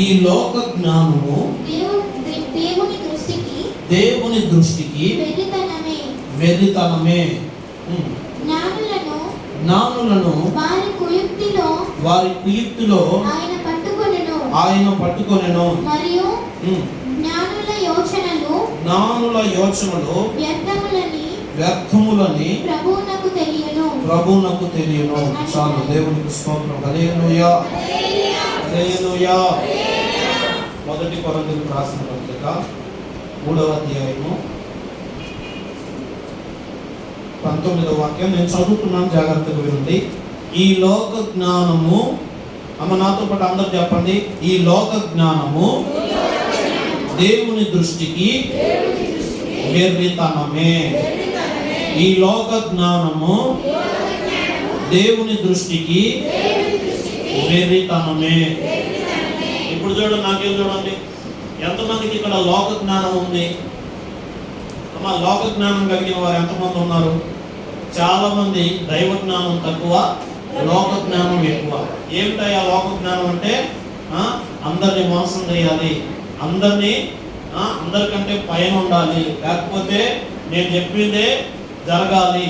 ఈ లోక జ్ఞానము దేవుని దృష్టికి వెర్రితనమే. జ్ఞానులను వారి కుయుక్తిలో ఆయన పట్టుకొనెను. మరియు జ్ఞానుల యోచనలు వ్యర్థములని ప్రభువునకు తెలియను. చాలు, దేవునికి స్తోత్రం. హల్లెలూయా, హల్లెలూయా. మొదటి కొరింథీయులకు రాసిన పత్రిక 3వ అధ్యాయము 19వ వాక్యం నేను చదువుతున్నాను, జాగ్రత్తగా వినండి. ఈ లోక జ్ఞానము, అమ్మ నాతో పాటు అందరు చెప్పండి, ఈ లోక జ్ఞానము దేవుని దృష్టికి వెర్రితనమే. ఈ లోక జ్ఞానము దేవుని దృష్టికి వెర్రితనమే. ఇప్పుడు చూడండి, నాకేం చూడండి, ఎంతమందికి ఇక్కడ లోక జ్ఞానం ఉంది? అమ్మ, లోక జ్ఞానం కలిగిన వారు ఎంతమంది ఉన్నారు? చాలా మంది. దైవ జ్ఞానం తక్కువ, లోక జ్ఞానం ఎక్కువ. ఏమిటా లోక జ్ఞానం అంటే అందరిని మోసం చేయాలి, అందరికంటే పైన ఉండాలి, లేకపోతే నేను చెప్పిందే జరగాలి.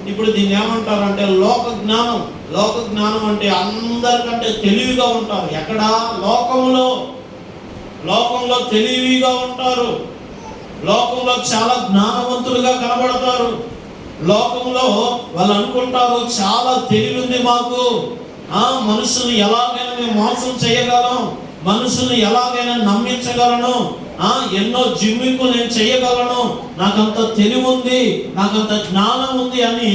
ఇప్పుడు దీన్ని ఏమంటారంటే లోక జ్ఞానం. లోక జ్ఞానం అంటే అందరికంటే తెలివిగా ఉంటారు. ఎక్కడ? లోకంలో తెలివిగా ఉంటారు. లోకంలో చాలా జ్ఞానవంతులుగా కనబడతారు. లోకంలో వాళ్ళు అనుకుంటారు చాలా తెలివి ఉంది మాకు, మనుషుల్ని ఎలాగైనా మేము మోసం చేయగలం, మనుషుల్ని ఎలాగైనా నమ్మించగలను, ఎన్నో జిమ్మింగ్లు నేను చేయగలను, నాకంత తెలివి ఉంది, నాకంత జ్ఞానం ఉంది అని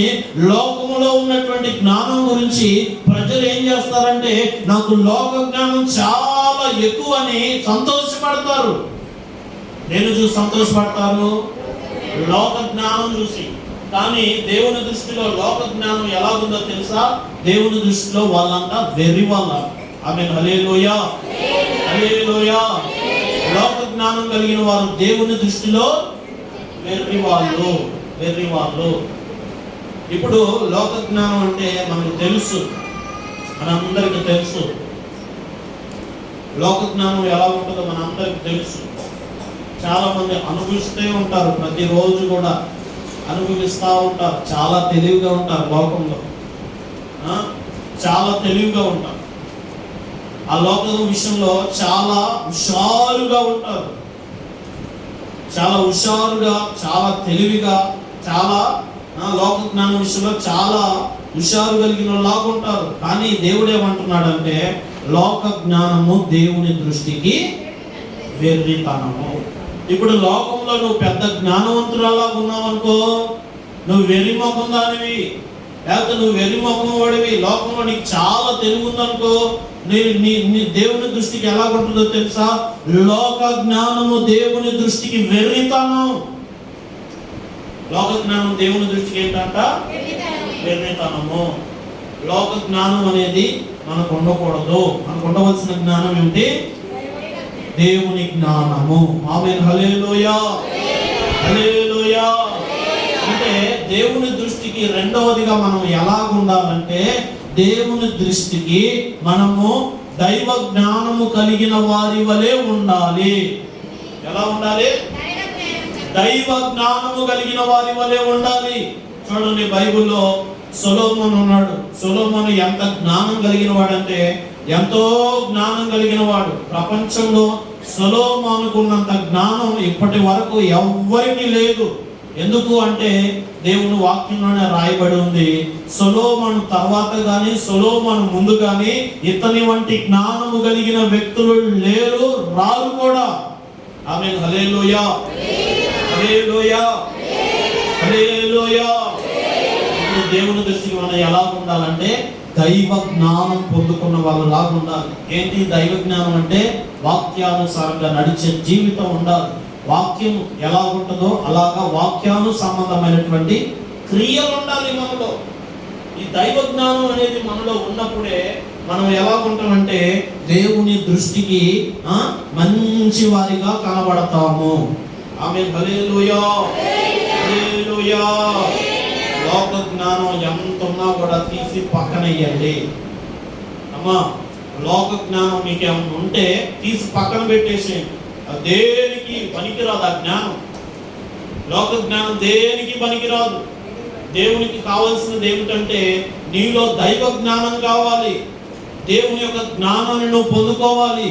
లోకంలో ఉన్నటువంటి జ్ఞానం గురించి ప్రజలు ఏం చేస్తారంటే నాకు లోక జ్ఞానం చాలా ఎక్కువ అని సంతోషపడతారు. నేను చూసి సంతోషపడతారు లోక జ్ఞానం చూసి. కానీ దేవుని దృష్టిలో లోక జ్ఞానం ఎలాగుందో తెలుసా? దేవుని దృష్టిలో వాళ్ళంతా వెర్రి వాళ్ళ. ఆమేన్, హల్లెలూయా, హల్లెలూయా. లోక జ్ఞానం కలిగిన వారు దేవుని దృష్టిలో వెర్రి వాళ్ళు. ఇప్పుడు లోక జ్ఞానం అంటే మనకు తెలుసు, మనందరికీ తెలుసు. లోక జ్ఞానం ఎలా ఉంటుందో మనందరికీ తెలుసు. చాలా మంది అనుభవిస్తూ ఉంటారు, ప్రతిరోజు కూడా అనుభవిస్తూ ఉంటారు. చాలా తెలివిగా ఉంటారు, లోకంలో చాలా తెలివిగా ఉంటారు. ఆ లోకం విషయంలో చాలా హుషారుగా ఉంటారు, చాలా హుషారుగా, చాలా తెలివిగా, చాలా లోక జ్ఞానం విషయంలో చాలా హుషారు కలిగిన లాగా ఉంటారు. కానీ దేవుడు ఏమంటున్నాడంటే లోక జ్ఞానము దేవుని దృష్టికి వెర్రితనము. ఇప్పుడు లోకంలో నువ్వు పెద్ద జ్ఞానవంతురాలా ఉన్నావు అనుకో, నువ్వు వెర్రి ముఖం దానివి, లేకపోతే నువ్వు వెర్రి ముఖం వాడివి, లోకంలో నీకు చాలా తెలివి ఉందనుకో, నీ దేవుని దృష్టికి ఎలా ఉంటుందో తెలుసా? లోక జ్ఞానము దేవుని దృష్టికి వెర్రితనం. లోక జ్ఞానం దేవుని దృష్టికి ఏంటంట? వెర్రితనము. లోక జ్ఞానం అనేది మనకు ఉండకూడదు. మనకు ఉండవలసిన జ్ఞానం ఏంటి? దేవుని జ్ఞానము. ఆమేన్, హల్లెలూయా, హల్లెలూయా. అంటే దేవుని దృష్టికి రెండవదిగా మనం ఎలా ఉండాలంటే దేవుని దృష్టికి మనము దైవ జ్ఞానము కలిగిన వారి వలె ఉండాలి. ఎలా ఉండాలి? దైవ జ్ఞానము కలిగిన వారి వలె ఉండాలి. చూడండి, బైబిల్లో సొలొమోను ఉన్నాడు. సొలొమోను ఎంత జ్ఞానం కలిగిన వాడంటే ఎంతో జ్ఞానం కలిగిన వాడు. ప్రపంచంలో సొలొమోనుకున్నంత జ్ఞానం ఇప్పటి వరకు ఎవ్వరికీ లేదు. ఎందుకు అంటే దేవుని వాక్యంలోనే రాయబడి ఉంది, సొలొమోను తర్వాత గాని, సొలొమోను ముందు గాని ఇతని వంటి జ్ఞానము కలిగిన వ్యక్తులు లేరు, రారు కూడా. ఆమేన్, హల్లెలూయా, హల్లెలూయా, హల్లెలూయా. ఇప్పుడు దేవుని దృష్టికి మనం ఎలా ఉండాలంటే దైవ జ్ఞానం పొందుకున్న వాళ్ళు లాగా ఉండాలి. ఏంటి దైవ జ్ఞానం అంటే? వాక్యానుసారంగా నడిచే జీవితం ఉండాలి. వాక్యం ఎలా ఉంటుందో అలాగా వాక్యాను సంబంధమైనటువంటి క్రియలు ఉండాలి మనలో. ఈ దైవ జ్ఞానం అనేది మనలో ఉన్నప్పుడే మనం ఎలా ఉంటామంటే దేవుని దృష్టికి మంచి వారిగా కనబడతాము. ఆమేన్, హల్లెలూయా, హల్లెలూయా. లోక జ్ఞానం ఎంత ఉన్నా కూడా తీసి పక్కనయ్యండి. అమ్మా, లోక జ్ఞానం మీకు ఏమైనా ఉంటే తీసి పక్కన పెట్టేసేయండి. దేనికి పనికిరాదు ఆ జ్ఞానం. లోక జ్ఞానం దేనికి పనికిరాదు. దేవునికి కావాల్సినది ఏమిటంటే నీలో దైవ జ్ఞానం కావాలి. దేవుని యొక్క జ్ఞానాన్ని నువ్వు పొందుకోవాలి.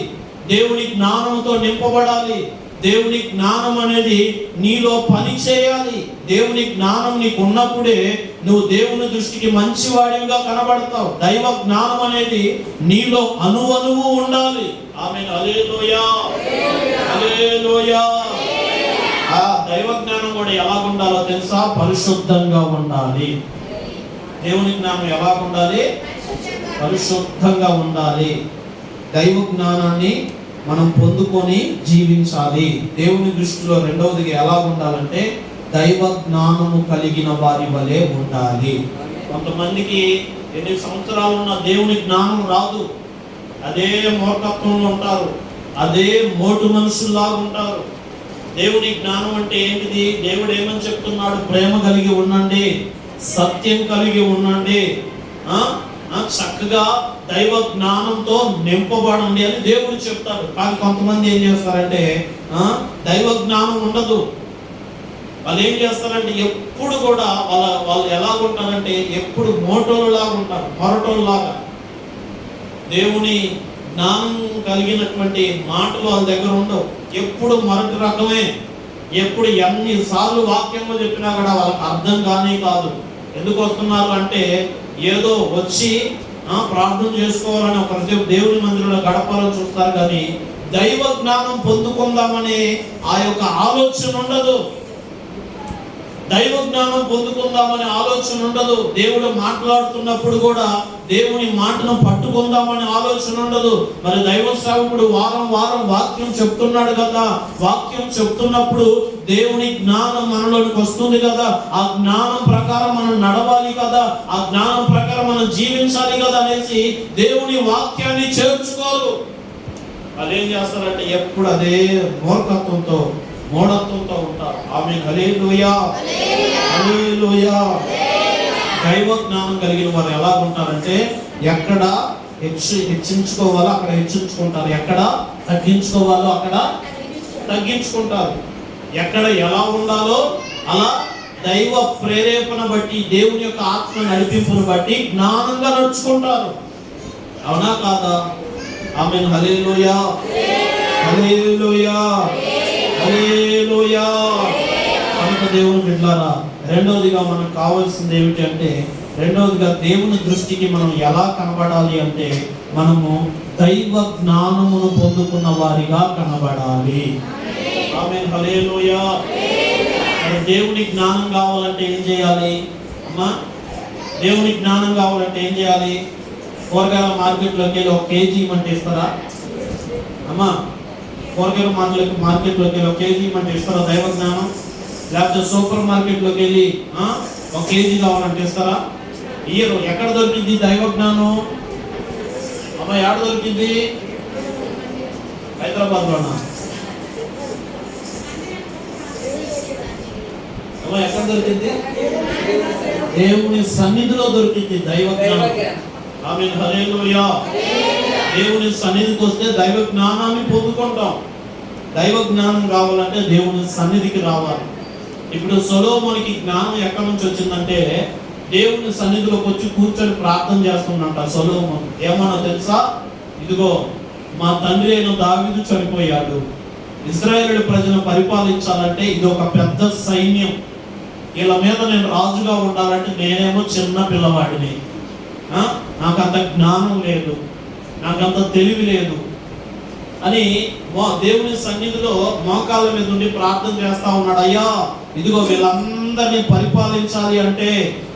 దేవుని జ్ఞానంతో నింపబడాలి. దేవుని జ్ఞానం అనేది నీలో పని చేయాలి. దేవుని జ్ఞానం నీకు ఉన్నప్పుడే నువ్వు దేవుని దృష్టికి మంచివాడివిగా కనబడతావు. దైవ జ్ఞానం అనేది నీలో అణువణువు ఉండాలి. ఆమేన్. హల్లెలూయా, హల్లెలూయా. ఆ దైవ జ్ఞానం కూడా ఎలా ఉండాలో తెలుసా? పరిశుద్ధంగా ఉండాలి. దేవుని జ్ఞానం ఎలా ఉండాలి? పరిశుద్ధంగా ఉండాలి. దైవ జ్ఞానాన్ని మనం పొందుకొని జీవించాలి. దేవుని దృష్టిలో రెండవదిగా ఎలా ఉండాలంటే దైవ జ్ఞానము కలిగిన వారి వలె ఉండాలి. కొంతమందికి ఎన్ని సంవత్సరాలు ఉన్న దేవుని జ్ఞానం రాదు. అదే మూర్ఖత్వంలో ఉంటారు, అదే మోటు మనుషుల్లాగా ఉంటారు. దేవుని జ్ఞానం అంటే ఏంటిది? దేవుడు ఏమని చెప్తున్నాడు? ప్రేమ కలిగి ఉండండి, సత్యం కలిగి ఉండండి, చక్కగా దైవ జ్ఞానంతో నింపబడండి అని దేవుడు చెప్తాడు. కానీ కొంతమంది ఏం చేస్తారంటే దైవ జ్ఞానం ఉండదు. వాళ్ళు ఏం చేస్తారంటే ఎప్పుడు కూడా వాళ్ళు ఎలా ఉంటారంటే ఎప్పుడు మోటోలులాగా ఉంటారు, మొరటోళ్ళలాగా. దేవుని జ్ఞానం కలిగినటువంటి మాటలు వాళ్ళ దగ్గర ఉండవు. ఎప్పుడు మరొక రకమే. ఎప్పుడు ఎన్నిసార్లు వాక్యంలో చెప్పినా కూడా వాళ్ళకి అర్థం కానీ కాదు. ఎందుకు వస్తున్నారు అంటే ఏదో వచ్చి ప్రార్థన చేసుకోవాలని ఒకరిసేపు దేవుని మందిరంలో గడపాలని చూస్తారు, కానీ దైవ జ్ఞానం పొందుకుందామనే ఆ యొక్క ఆలోచన ఉండదు. దైవ జ్ఞానం పొందుకుందామనే ఆలోచన ఉండదు. దేవుడు మాట్లాడుతున్నప్పుడు కూడా దేవుని మాటను పట్టుకుందామనే ఆలోచన ఉండదు. మరి దైవ సేవకుడు వారం వారం వాక్యం చెప్తున్నాడు కదా, వాక్యం చెప్తున్నప్పుడు దేవుని జ్ఞానం మనలోనికి వస్తుంది కదా, ఆ జ్ఞానం ప్రకారం మనం నడవాలి కదా, ఆ జ్ఞానం ప్రకారం మనం జీవించాలి కదా అనేసి దేవుని వాక్యాన్ని చేర్చుకోరు. వాళ్ళు ఏం చేస్తారంటే ఎప్పుడు అదే మూర్ఖత్వంతో మూఢత్వంతో ఉంటారు. ఆమేన్. హల్లెలూయా, హల్లెలూయా. దైవ జ్ఞానం కలిగిన వారు ఎలా ఉంటారంటే ఎక్కడ హెచ్చించుకోవాలో అక్కడ హెచ్చించుకుంటారు, ఎక్కడ తగ్గించుకోవాలో అక్కడ తగ్గించుకుంటారు, ఎక్కడ ఎలా ఉండాలో అలా దైవ ప్రేరేపణ బట్టి దేవుని యొక్క ఆత్మ నడిపింపును బట్టి జ్ఞానంగా నడుచుకుంటారు. అవునా కాదా? ఆమేన్. హల్లెలూయా, హల్లెలూయా, హల్లెలూయా. కనుక దేవుని బిడ్డలారా, రెండవదిగా మనకు కావాల్సింది ఏమిటి అంటే రెండవదిగా దేవుని దృష్టికి మనం ఎలా కనబడాలి అంటే మనము దైవ జ్ఞానమును పొందుకున్న వారిగా కనబడాలి. ఆమేన్. హల్లెలూయా. దేవుని జ్ఞానం కావాలంటే ఏం చేయాలి అమ్మా? దేవుని జ్ఞానం కావాలంటే ఏం చేయాలి? కూరగాయల మార్కెట్లోకి వెళ్ళి 1 కేజీ ఇవ్వమంటే ఇస్తారా అమ్మా? కూరగాయల మార్కెట్లోకి వెళ్ళి 1 కేజీ ఇవ్వమంటే ఇస్తారా దైవ జ్ఞానం? లేకపోతే సూపర్ మార్కెట్లోకి వెళ్ళి 1 కేజీ కావాలంటే ఇస్తారా? ఇయ్యరు. ఎక్కడ దొరికింది దైవ జ్ఞానం అమ్మా? ఎక్కడ దొరికింది? హైదరాబాద్లోనా? అమ్మా ఎక్కడ దొరికింది? దేవుని సన్నిధిలో దొరికింది దైవ జ్ఞానం. ఆమేన్. హల్లెలూయా. దేవుని సన్నిధికి వస్తే దైవ జ్ఞానాన్ని పొందుకుంటాం. దైవ జ్ఞానం కావాలంటే దేవుని సన్నిధికి రావాలి. ఇప్పుడు సొలొమోనుకి జ్ఞానం ఎక్కడి నుంచి వచ్చిందంటే దేవుని సన్నిధిలోకి వచ్చి కూర్చొని ప్రార్థన చేస్తున్నట్ట సొలొమోను. ఏమన్నా తెలుసా? ఇదిగో మా తండ్రి అయిన దావీదు చనిపోయాడు, ఇశ్రాయేలు ప్రజలను పరిపాలించాలంటే ఇది ఒక పెద్ద సైన్యం, వీళ్ళ మీద నేను రాజుగా ఉండాలంటే నేనేమో చిన్న పిల్లవాడిని, నాకంత జ్ఞానం లేదు, నాకంత తెలివి లేదు అని దేవుని సన్నిధిలో మోకాళ్ళ మీద ఉండి ప్రార్థన చేస్తా ఉన్నాడు. అయ్యా ఇదిగో వీళ్ళందరినీ పరిపాలించాలి అంటే,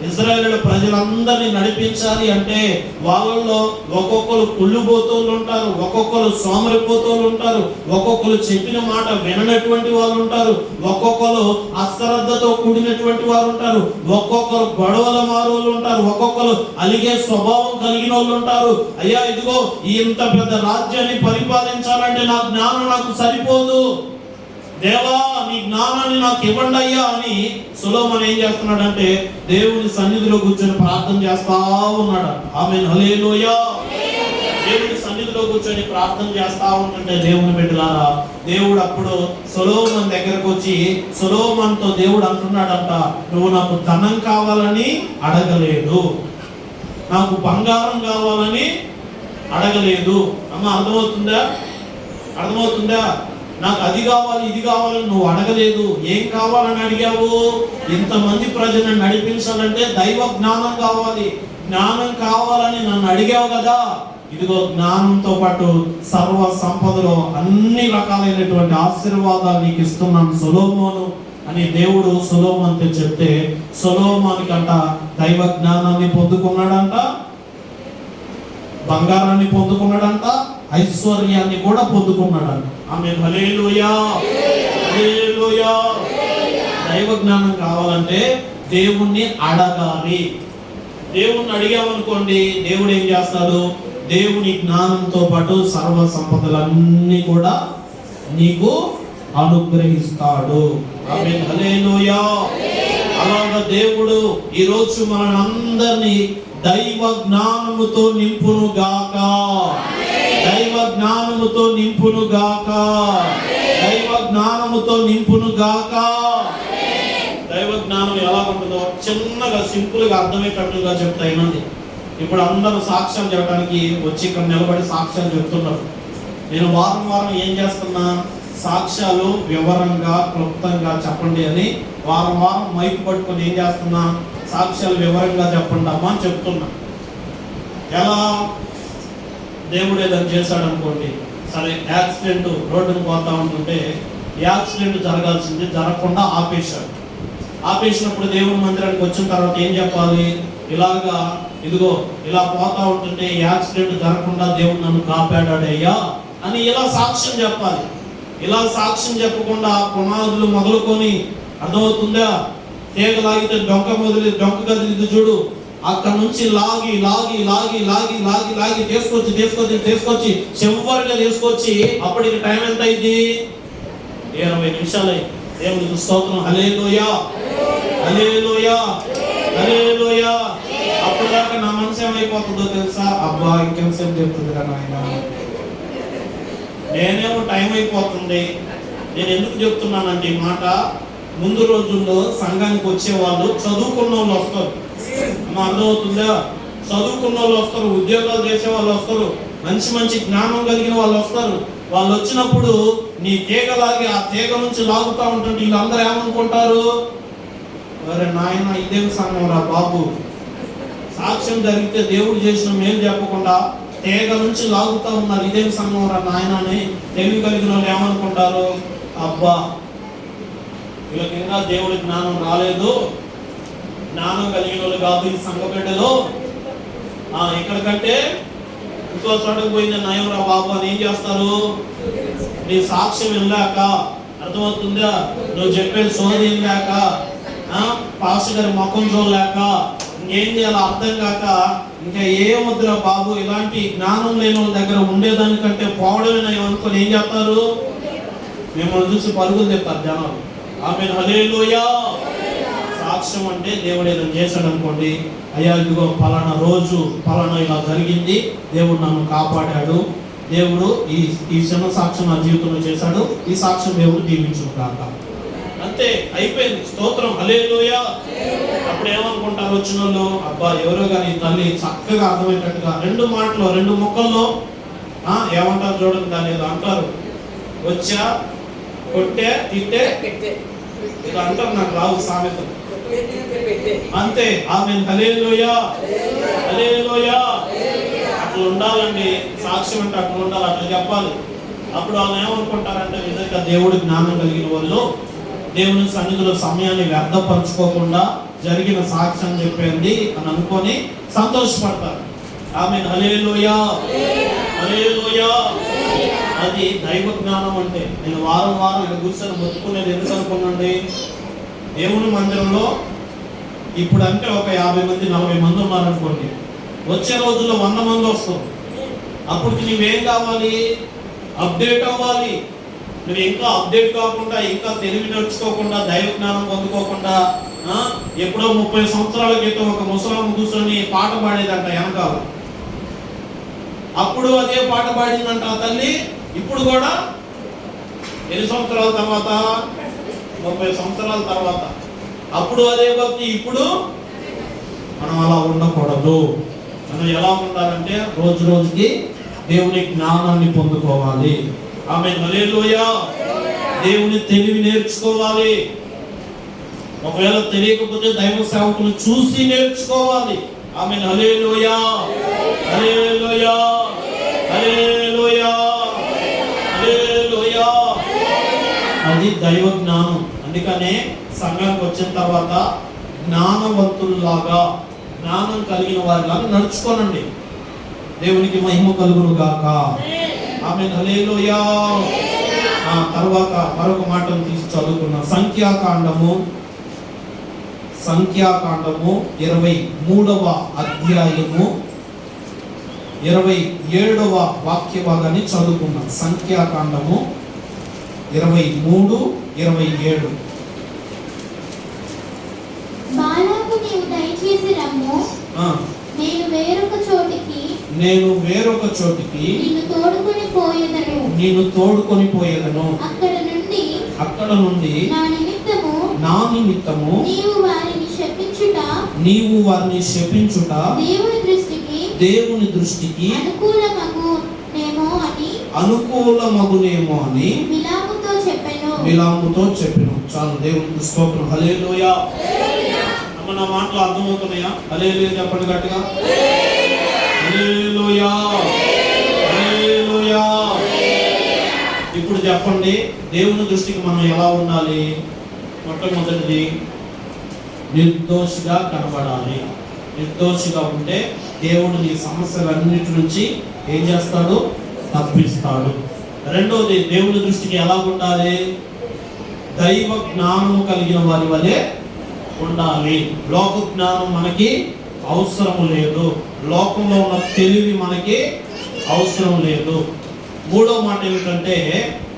ఇశ్రాయేలు ప్రజలందరినీ నడిపించాలి అంటే వాళ్ళల్లో ఒక్కొక్కరు కుళ్ళుబోతోళ్ళు ఉంటారు, ఒక్కొక్కరు సోమరిపోతోళ్ళు ఉంటారు, ఒక్కొక్కరు చెప్పిన మాట విననటువంటి వాళ్ళు ఉంటారు, ఒక్కొక్కరు అశ్రద్ధతో కూడినటువంటి వారు ఉంటారు, ఒక్కొక్కరు గొడవల మారోళ్ళు ఉంటారు, ఒక్కొక్కరు అలిగే స్వభావం కలిగిన వాళ్ళు ఉంటారు. అయ్యా ఇదిగో ఇంత పెద్ద రాజ్యాన్ని పరిపాలించాలంటే నా జ్ఞానం నాకు సరిపోదు, దేవా నీ జ్ఞానాన్ని నాకు ఇవ్వండి అయ్యా అని సొలొమోను ఏం చేస్తున్నాడంటే దేవుని సన్నిధిలో కూర్చొని ప్రార్థన చేస్తా ఉన్నాడు. ఆమేన్. హల్లెలూయా. దేవుని సన్నిధి కూర్చొని ప్రార్థన చేస్తా ఉంటుంటే దేవుని బిడ్డలారా, దేవుడు అప్పుడు సొలొమోను దగ్గరకు వచ్చి సొలొమోనుతో దేవుడు అంటున్నాడంట, నువ్వు నాకు ధనం కావాలని అడగలేదు, నాకు బంగారం కావాలని అడగలేదు. అమ్మ అర్థమవుతుందా? నాకు అది కావాలి ఇది కావాలని నువ్వు అడగలేదు. ఏం కావాలని అడిగావు? ఇంతమంది ప్రజలను నడిపించాలంటే దైవ జ్ఞానం కావాలి. జ్ఞానం కావాలని నన్ను అడిగావు కదా, ఇదిగో జ్ఞానంతో పాటు సర్వ సంపదలో అన్ని రకాలైనటువంటి ఆశీర్వాదాలు నీకు ఇస్తున్నాను సొలొమోను అని దేవుడు సొలొమోనుతో చెప్తే, సొలొమోనుకంట దైవ జ్ఞానాన్ని పొందుకున్నాడంట, బంగారాన్ని పొందుకున్నాడంట, ఐశ్వర్యాన్ని కూడా పొందుకున్నాడంట. ఆమేన్, హల్లెలూయా, హల్లెలూయా. దైవ జ్ఞానం కావాలంటే దేవుణ్ణి అడగాలి. దేవుణ్ణి అడిగామనుకోండి, దేవుడు ఏం చేస్తాడు? దేవుని జ్ఞానంతో పాటు సర్వ సంపదలన్నీ కూడా నీకు అనుగ్రహిస్తాడు. ఆమేన్, హల్లెలూయా. అలాగా దేవుడు ఈరోజు మనందరినీ దైవ జ్ఞానముతో నింపును గాక, దైవ జ్ఞానముతో నింపును గాక, దైవ జ్ఞానముతో నింపును గాక. దైవ జ్ఞానం ఎలా ఉంటుందో చిన్నగా సింపుల్గా అర్థమయ్యేటట్లుగా చెప్తాయినండి. ఇప్పుడు అందరూ సాక్ష్యాలు చెప్పడానికి వచ్చి ఇక్కడ నిలబడి సాక్ష్యాలు చెప్తున్నారు. నేను వారం ఏం చేస్తున్నా, సాక్ష్యాలు వివరంగా క్లుప్తంగా చెప్పండి అని వారం మైక్ పట్టుకొని ఏం చేస్తున్నా, సాక్ష్యాలు వివరంగా చెప్పండి అమ్మా అని చెప్తున్నా. ఎలా? దేవుడు ఏదైనా చేశాడు అనుకోండి, సరే యాక్సిడెంట్, రోడ్డును పోతా ఉంటుంటే యాక్సిడెంట్ జరగాల్సింది జరగకుండా ఆపేసినప్పుడు దేవుని మందిరానికి వచ్చిన తర్వాత ఏం చెప్పాలి? ఇలాగా ఇదిగో ఇలా పోతా ఉంటుంటే యాక్సిడెంట్ జరగకుండా దేవుడు నన్ను కాపాడాడయ్యా అని ఇలా సాక్ష్యం చెప్పాలి. ఇలా సాక్ష్యం చెప్పకుండా పునాదులు మొదలుకొని, అర్థమవుతుందా? తీగ లాగితే డొంక కదిలింది చూడు, అక్కడ నుంచి లాగి తీసుకొచ్చి చివరిగా తీసుకొచ్చి అప్పటికి టైం ఎంత అయింది? 20 నిమిషాలు అయింది. దేవునికి స్తోత్రం, హల్లెలూయా, హల్లెలూయా, హల్లెలూయా. అప్పుడు దాకా నా మనసు ఏమైపోతుందో తెలుసా? అబ్బా ఇంకెంతసేపు చెప్తుంది కదా ఆయన, నేనేమో టైం అయిపోతుంది. నేను ఎందుకు చెప్తున్నానంటే ఈ మాట, ముందు రోజుల్లో సంఘానికి వచ్చే వాళ్ళు చదువుకున్న వాళ్ళు వస్తారు. అర్థమవుతుందా? చదువుకున్న వాళ్ళు వస్తారు, ఉద్యోగాలు చేసే వాళ్ళు వస్తారు, మంచి జ్ఞానం కలిగిన వాళ్ళు వస్తారు. వాళ్ళు వచ్చినప్పుడు నీ తీగలాగి ఆ తీగ నుంచి లాగుతూ ఉంటుంటే వీళ్ళందరూ ఏమనుకుంటారు? అరే నాయన ఇదేం సంఘం రా బాబు, సాక్ష్యం జరిగితే దేవుడు చేసిన మేలు చెప్పకుండా తీగ నుంచి లాగుతూ ఉన్నారు, ఇదేం సంఘం రా నాయన అని తెలివి కలిగిన వాళ్ళు ఏమనుకుంటారు? అబ్బా వీళ్ళకి ఇంకా దేవుడి జ్ఞానం రాలేదు, జ్ఞానం కలిగిన వాళ్ళు కాదు ఈ సంఘ బిడ్డలో, ఎక్కడికంటే ఇంకో చోటకు పోయింది నయం రా బాబు అని ఏం చేస్తారు? నీ సాక్ష్యం వెళ్ళాక, అర్థమవుతుందా? నువ్వు చెప్పే సోది వెళ్ళాక, పాస్టర్ గారి ముఖం చూడలేక, ఇంకేం చేయాలో అర్థం కాక, ఇంకా ఏమొద్దురా బాబు ఇలాంటి జ్ఞానం లేని వాళ్ళ దగ్గర ఉండేదానికంటే పోవడమే నయం అనుకొని ఏం చేస్తారు? మిమ్మల్ని చూసి పరుగులు చెప్తారు జనాలు. ఆమేన్, హల్లెలూయా. సాక్ష్యం అంటే దేవుడు ఏదైనా చేశాడు అనుకోండి, అయ్యా ఇదిగో పలానా రోజు పలానా ఇలా జరిగింది, దేవుడు నన్ను కాపాడాడు, దేవుడు ఈ చిన్న సాక్ష్యం నా జీవితంలో చేశాడు, ఈ సాక్ష్యం దేవుడు దీవించును కాక. అంతే, అయిపోయింది. స్తోత్రం, హల్లెలూయా. అప్పుడు ఏమనుకుంటారు వచ్చిన వాళ్ళు? అబ్బా ఎవరో కానీ తల్లి చక్కగా అర్థమయ్యేటట్టుగా 2 ముక్కల్లో ఏమంటారు చూడండి, దాన్ని ఏదో అంటారు, వచ్చా కొట్టే తిట్టే ఇది అంటారు, నాకు రావు సామెత. అంతే, ఆమేన్, హల్లెలూయా, హల్లెలూయా. అట్లా ఉండాలండి, సాక్ష్యం అంటే అట్లా ఉండాలి, అట్లా చెప్పాలి. అప్పుడు వాళ్ళు ఏమనుకుంటారంటే నిజంగా దేవుడి జ్ఞానం కలిగిన వాళ్ళు దేవుని సన్నిధిలో సమయాన్ని వ్యర్థపరచుకోకుండా జరిగిన సాక్ష్యం చెప్పింది అని అనుకొని సంతోషపడతారు. ఆమేన్, హల్లెలూయా, హల్లెలూయా. అది దైవ జ్ఞానం అంటే. నేను వారం ఇక్కడ కూర్చొని మొత్తుకునేది ఎందుకు అనుకున్నాండి? దేవుని మందిరంలో ఇప్పుడు అంటే ఒక 50 మంది 40 మంది ఉన్నారనుకోండి, వచ్చే రోజుల్లో 100 మంది వస్తారు. అప్పటికి నువ్వేం కావాలి? అప్డేట్ అవ్వాలి. నువ్వు ఇంకా అప్డేట్ కాకుండా, ఇంకా తెలివి నేర్చుకోకుండా, దైవ జ్ఞానం పొందుకోకుండా, ఎప్పుడో 30 సంవత్సరాల క్రితం ఒక ముసలాం కూర్చొని పాట పాడేదంట వెనకాల. అప్పుడు అదే పాట పాడిందంట ఆ తల్లి. ఇప్పుడు కూడా ఎన్ని సంవత్సరాల తర్వాత? 30 సంవత్సరాల తర్వాత. అప్పుడు అదే భక్తి, ఇప్పుడు మనం అలా ఉండకూడదు. మనం ఎలా ఉండాలంటే రోజు రోజుకి దేవుని జ్ఞానాన్ని పొందుకోవాలి. ఆమేన్, హల్లెలూయా. దేవుని తెలివి నేర్చుకోవాలి. ఒకవేళ తెలియకపోతే దైవ సేవకులు చూసి నేర్చుకోవాలి. ఆమేన్, హల్లెలూయా, హల్లెలూయా, హల్లెలూయా, హల్లెలూయా. అది దైవ జ్ఞానం. అందుకనే సంఘానికి వచ్చిన తర్వాత జ్ఞానవంతుల్లాగా, జ్ఞానం కలిగిన వారిలాగా నడుచుకోనండి. దేవునికి మహిమ కలుగును గాక. ఆమేన్, హల్లెలూయా. తర్వాత మరొక మాటను తీసి చదువుకున్నాం. సంఖ్యాకాండము 23వ అధ్యాయము 27వ వాక్య భాగాన్ని చదువుకున్నాం. సంఖ్యాకాండము 23:27. బాలాకు, నీవు దయచేసి రమ్ము, నేను వేరొక చోటికి నిన్ను తోడుకొని పోయేదను. అక్కడ నుండి నా నిమిత్తము నీవు వారిని శపించుట దేవుని దృష్టికి అనుకూలమగునేమో అని బిలాముతో చెప్పెను. చాలు, దేవునికి స్తోత్రం. హల్లెలూయా. నా మాటలు అర్థమవుతున్నాయా? హల్లెలూయా చెప్పండి గట్టిగా. హల్లెలూయా, హల్లెలూయా. ఇప్పుడు చెప్పండి, దేవుని దృష్టికి మనం ఎలా ఉండాలి? మొట్టమొదటిది, నిర్దోషిగా కనబడాలి. నిర్దోషిగా ఉంటే దేవుడు నీ సమస్యలన్నిటి నుంచి ఏం చేస్తాడు? తప్పిస్తాడు. రెండోది, దేవుని దృష్టికి ఎలా ఉండాలి? దైవ జ్ఞానము కలిగిన వారి వలె ఉండాలి. లోక జ్ఞానం మనకి అవసరం లేదు. లోకంలో ఉన్న తెలివి మనకి అవసరం లేదు. మూడో మాట ఏమిటంటే,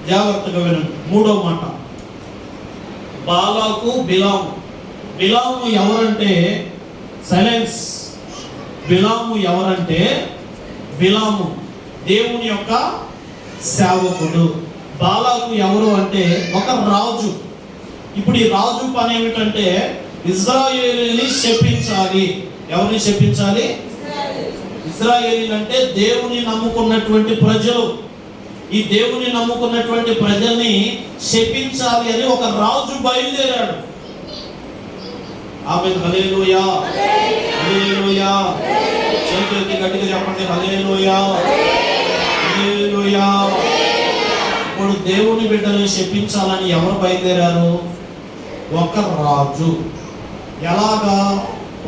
జాగ్రత్తగా వినండి. మూడో మాట, బాలాకు బిలాము. బిలాము ఎవరంటే, సైలెన్స్. బిలాము ఎవరంటే, బిలాము దేవుని యొక్క సేవకుడు. బాలాకు ఎవరు అంటే ఒక రాజు. ఇప్పుడు ఈ రాజు పని ఏమిటంటే ఇశ్రాయేలీని శపించాలి. ఎవరిని శపించాలి? ఇశ్రాయేలీలు అంటే దేవుని నమ్ముకున్నటువంటి ప్రజలు. ఈ దేవుని నమ్ముకున్నటువంటి ప్రజల్ని శపించాలి అని ఒక రాజు బయలుదేరాడు. ఆమేన్, హల్లెలూయా, హల్లెలూయా. చేతులెత్తి గట్టిగా చెప్పండి, హల్లెలూయా, హల్లెలూయా. ఇప్పుడు దేవుని బిడ్డల్ని శపించాలని ఎవరు బయలుదేరారు? ఒక రాజు. ఎలాగా?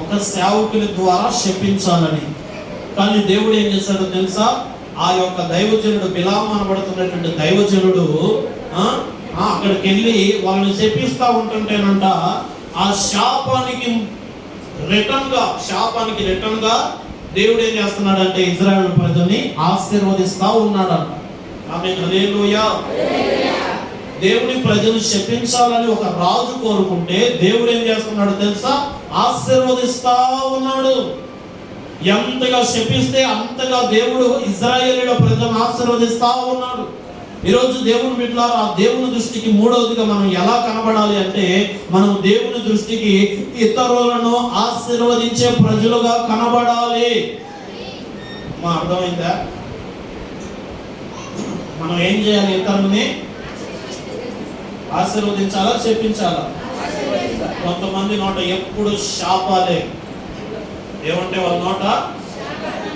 ఒక సేవకుని ద్వారా శపించాలని. కానీ దేవుడు ఏం చేశాడో తెలుసా? ఆ యొక్క దైవజనుడు, బిలాము అనబడుతున్నటువంటి దైవజనుడు అక్కడికి వెళ్ళి వాళ్ళని శపిస్తా ఉంటుంటేనంట, ఆ శాపానికి రిటర్న్ గా దేవుడు ఏం చేస్తున్నాడంటే ఇశ్రాయేలు ప్రజల్ని ఆశీర్వదిస్తా ఉన్నాడంట. ఆమేన్, హల్లెలూయా. దేవుని ప్రజలు శపించాలని ఒక రాజు కోరుకుంటే దేవుడు ఏం చేస్తున్నాడు తెలుసా? ఆశీర్వదిస్తా ఉన్నాడు. ఎంతగా శపిస్తే అంతగా దేవుడు ఇశ్రాయేలీయుల ప్రజలను ఆశీర్వదిస్తా ఉన్నాడు. ఈరోజు దేవుని బిడ్డలారా, ఆ దేవుని దృష్టికి మూడవదిగా మనం ఎలా కనబడాలి అంటే, మనం దేవుని దృష్టికి ఇతరులను ఆశీర్వదించే ప్రజలుగా కనబడాలి. మా అర్థమైందా? మనం ఏం చేయాలి? ఇతరుల్ని ఆశీర్వదించాలా, చెప్పించాలా? కొంతమంది నోట ఎప్పుడు శాపాలే. ఏమంటే వాళ్ళ నోట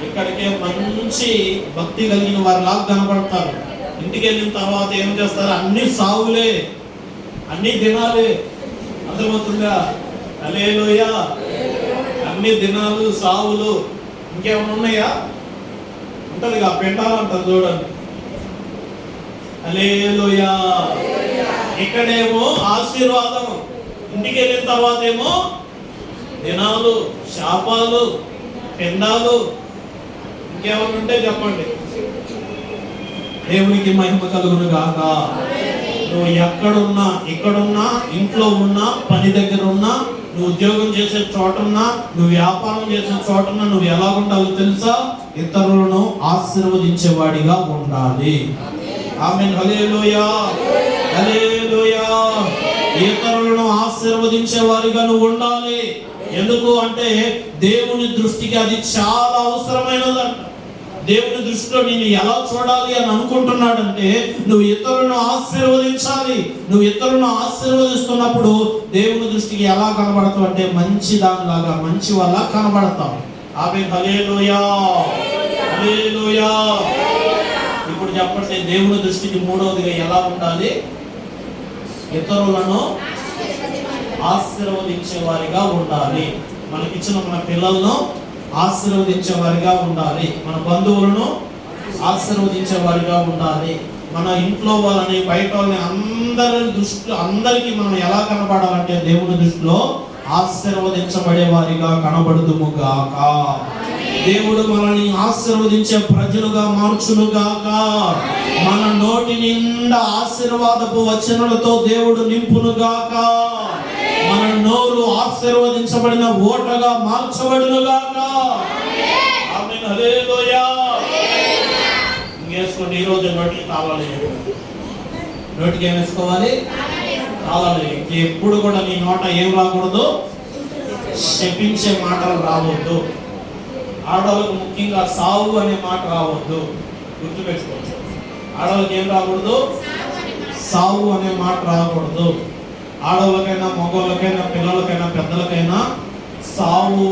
ఇక్కడికే మంచి భక్తి కలిగిన వారిలాగా కనబడతారు. ఇంటికి వెళ్ళిన తర్వాత ఏం చేస్తారు? అన్ని సావులే, అన్ని దినాలే. అర్థమవుతుందా? హల్లెలూయా. అన్ని దినాలు, సావులు. ఇంకేమైనా ఉన్నాయా? ఉంటది, పెంటాలు అంటారు చూడండి. హల్లెలూయా. ఇక్కడేమో ఆశీర్వాదం, ఇంటికి వెళ్ళిన తర్వాత ఏమో దినాలు, శాపాలు, పెండాలు. ఇంకేమైనా ఉంటే చెప్పండి. దేవునికి మహిమ కలుగును గాక. నువ్వు ఎక్కడున్నా, ఎక్కడున్నా, ఇంట్లో ఉన్నా, పని దగ్గర ఉన్నా, నువ్వు ఉద్యోగం చేసే చోట ఉన్నా, నువ్వు వ్యాపారం చేసే చోట ఉన్నా, నువ్వు ఎలా ఉండాలో తెలుసా? ఇతరులను ఆశీర్వదించేవాడిగా ఉండాలి. ఆమేన్. హల్లెలూయా, హల్లెలూయా. ఇతరులను ఆశీర్వదించేవారిగా నువ్వు ఉండాలి. ఎందుకు అంటే దేవుని దృష్టికి అది చాలా అవసరమైనదంట. దేవుని దృష్టిలో నేను ఎలా చూడాలి అని అనుకుంటున్నాడంటే నువ్వు ఇతరులను ఆశీర్వదించాలి. నువ్వు ఇతరులను ఆశీర్వదిస్తున్నప్పుడు దేవుని దృష్టికి ఎలా కనబడతావు అంటే మంచి దానిలాగా, మంచి వల్ల కనబడతావు. ఆమేన్. హల్లెలూయా, హల్లెలూయా. ఇప్పుడు చెప్పండి, దేవుని దృష్టికి మూడవదిగా ఎలా ఉండాలి? ఇతరులను ఆశీర్వదించే వారిగా ఉండాలి. మనకిచ్చిన మన పిల్లలను ఆశీర్వదించే వారిగా ఉండాలి. మన బంధువులను ఆశీర్వదించే వారిగా ఉండాలి. మన ఇంట్లో వాళ్ళని, బయట వాళ్ళని, అందరికీ మనం ఎలా కనబడాలంటే దేవుని దృష్టిలో ఆశీర్వదించబడే వారిగా కనబడుదుము గాక. దేవుడు మనల్ని ఆశీర్వదించే ప్రజలుగా మార్చును గాక. మన నోటి నిండా ఆశీర్వాదపు వచనాలతో దేవుడు నింపును గాక. మన నోరు ఆశీర్వదించబడిన ఓటగా మార్చబడును గాక. ఆమేన్. హల్లెలూయా. ఇంకేసుకోండి, ఈ రోజు నోటికి తాళాలు వేయండి. నోటికి ఏం వేసుకోవాలి? తాళాలు వేయండి. ఎప్పుడు కూడా నీ నోట ఏం రాకూడదు? శపించే మాటలు రావద్దు. ఆడవాళ్ళకు ముఖ్యంగా సావు అనే మాట రావద్దు. గుర్తుపెట్టుకోవచ్చు. ఆడవాళ్ళకి ఏం రాకూడదు? సావు అనే మాట రాకూడదు. ఆడవాళ్ళకైనా, మగవాళ్ళకైనా, పిల్లలకైనా, పెద్దలకైనా సావు,